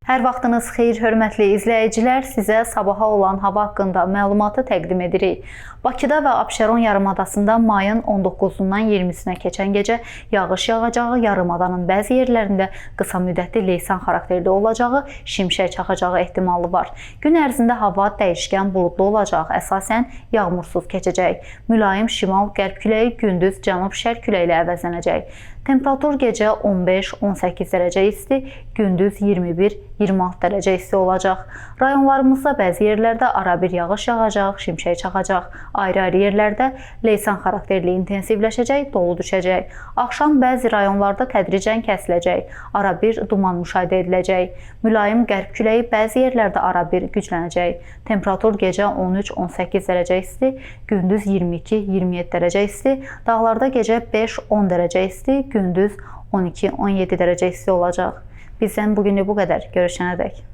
Hər vaxtınız xeyir, hörmətli izləyicilər. Sizə sabaha olan hava haqqında məlumatı təqdim edirik. Bakıda və Abşeron yarımadasında mayın 19-dan 20-sinə keçən gecə yağış yağacağı, yarımadanın bəzi yerlərində qısa müddətli leysan xarakterli olacağı, şimşək çaxacağı ehtimalı var. Gün ərzində hava dəyişkən buludlu olacaq, əsasən yağmursuz keçəcək. Mülayim şimal-qərb küləyi gündüz cənub-şərq küləyi ilə əvəzlənəcək. Temperatur gecə 15-18 dərəcə isti, gündüz 21-26 dərəcə isti olacaq. Rayonlarımızda bəzi yerlərdə arabir yağış yağacaq, şimşək çaxacaq. Ayrı-ayrı yerlərdə leysan xarakterli intensivləşəcək, dolu düşəcək. Axşam bəzi rayonlarda tədricən kəsiləcək, arabir duman müşahidə ediləcək. Mülayim qərb küləyi bəzi yerlərdə arabir güclənəcək. Temperatur gecə 13-18 dərəcə isti, gündüz 22-27 dərəcə isti, dağlarda gecə 5-10 dərəcə isti, gündüz 12-17 dərəcə isti olacaq. Bizdən bugünlük bu qədər. Görüşənədək.